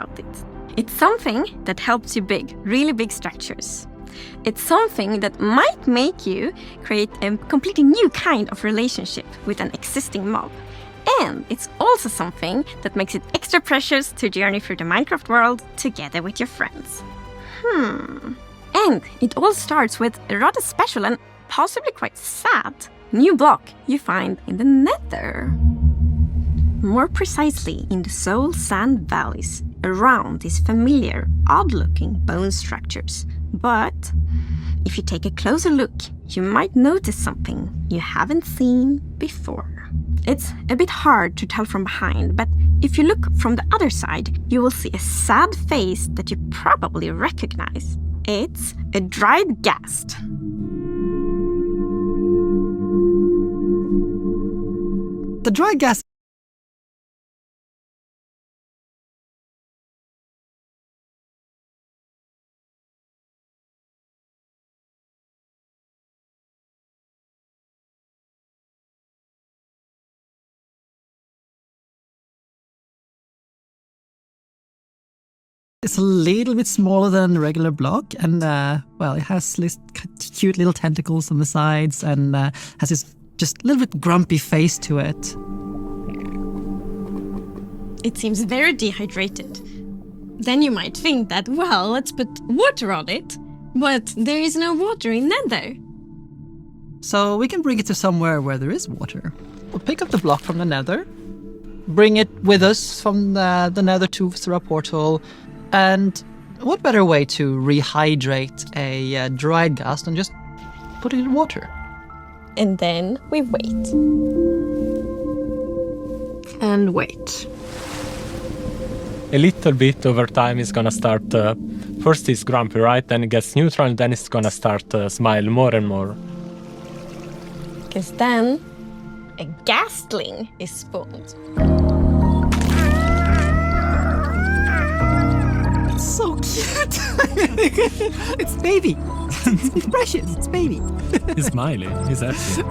about it. It's something that helps you build really big structures. It's something that might make you create a completely new kind of relationship with an existing mob. And it's also something that makes it extra precious to journey through the Minecraft world together with your friends. And it all starts with a rather special and possibly quite sad new block you find in the Nether. More precisely in the soul sand valleys around these familiar, odd-looking bone structures. But if you take a closer look, you might notice something you haven't seen before. It's a bit hard to tell from behind, but if you look from the other side, you will see a sad face that you probably recognize. It's a dried ghast. The dried ghast it's a little bit smaller than the regular block, and well, it has this cute little tentacles on the sides, and has this just a little bit grumpy face to it. It seems very dehydrated. Then you might think that, well, let's put water on it. But there is no water in Nether. So we can bring it to somewhere where there is water. We'll pick up the block from the Nether, bring it with us from the Nether through a portal. And what better way to rehydrate a dried ghast than just put it in water? And then we wait. And wait. A little bit over time is gonna start, first it's grumpy, right? Then it gets neutral, and then it's gonna start smile more and more. Because then a ghastling is spawned. So cute! It's baby! It's precious, it's baby! He's smiling, he's happy.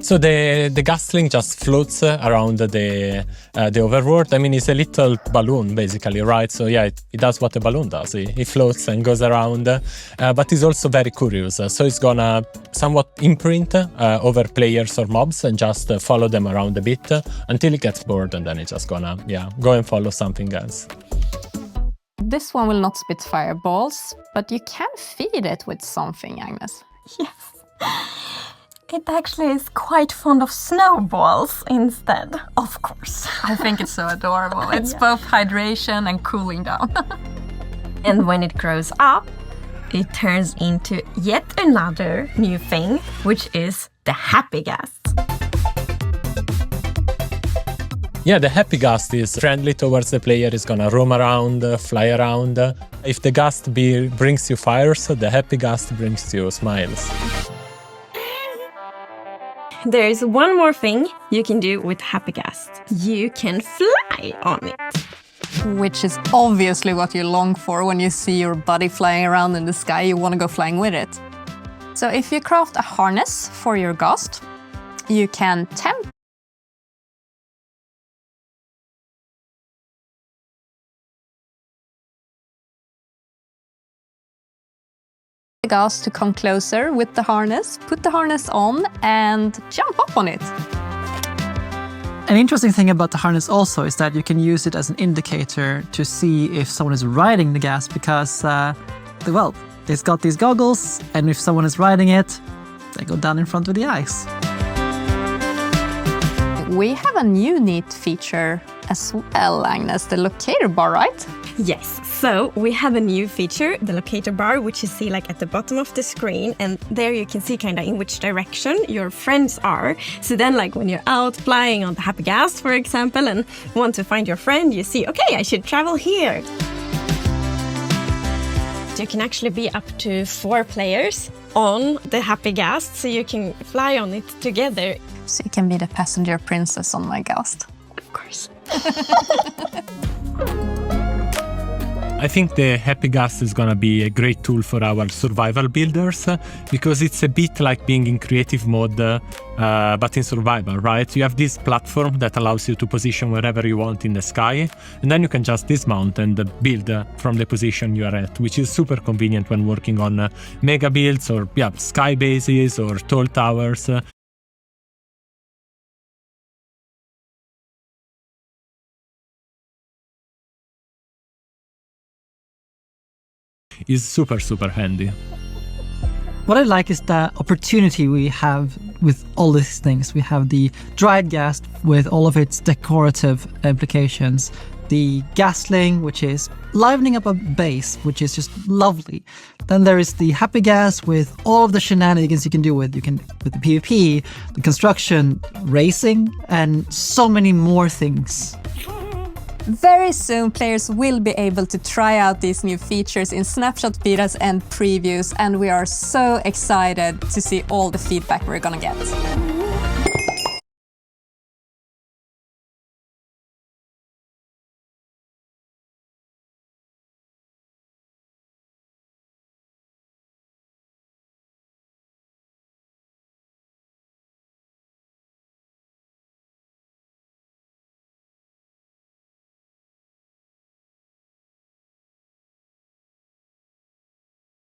So the ghastling just floats around the overworld. I mean, it's a little balloon, basically, right? So yeah, it does what a balloon does. It floats and goes around, but it's also very curious. So it's gonna somewhat imprint over players or mobs and just follow them around a bit until it gets bored, and then it's just gonna, go and follow something else. This one will not spit fireballs, but you can feed it with something, Agnes. Yes. It actually is quite fond of snowballs instead, of course. I think it's so adorable. It's both hydration and cooling down. And when it grows up, it turns into yet another new thing, which is the happy ghast. Yeah, the happy ghast is friendly towards the player. It's gonna roam around, fly around. If the ghast brings you fires, the happy ghast brings you smiles. There is one more thing you can do with happy ghast. You can fly on it. Which is obviously what you long for when you see your buddy flying around in the sky. You want to go flying with it. So if you craft a harness for your ghast, you can tempt the ghast to come closer with the harness, put the harness on, and jump up on it. An interesting thing about the harness also is that you can use it as an indicator to see if someone is riding the ghast, because, well, it's got these goggles, and if someone is riding it, they go down in front of the ice. We have a new neat feature as well, Agnes, the locator bar, right? Yes, so we have a new feature, the locator bar, which you see like at the bottom of the screen, and there you can see kind of in which direction your friends are. So then like when you're out flying on the happy ghast, for example, and want to find your friend, you see, okay, I should travel here. You can actually be up to 4 players on the happy ghast, so you can fly on it together. So you can be the passenger princess on my ghast. Of course. I think the Happy Ghast is gonna be a great tool for our survival builders because it's a bit like being in creative mode, but in survival, right? You have this platform that allows you to position wherever you want in the sky, and then you can just dismount and build from the position you are at, which is super convenient when working on mega builds or sky bases or tall towers. Is super, super handy. What I like is the opportunity we have with all these things. We have the dried ghast with all of its decorative implications, the ghastling, which is livening up a base, which is just lovely. Then there is the Happy Ghast with all of the shenanigans you can do with the PvP, the construction, racing, and so many more things. Very soon, players will be able to try out these new features in snapshot betas and previews, and we are so excited to see all the feedback we're gonna get.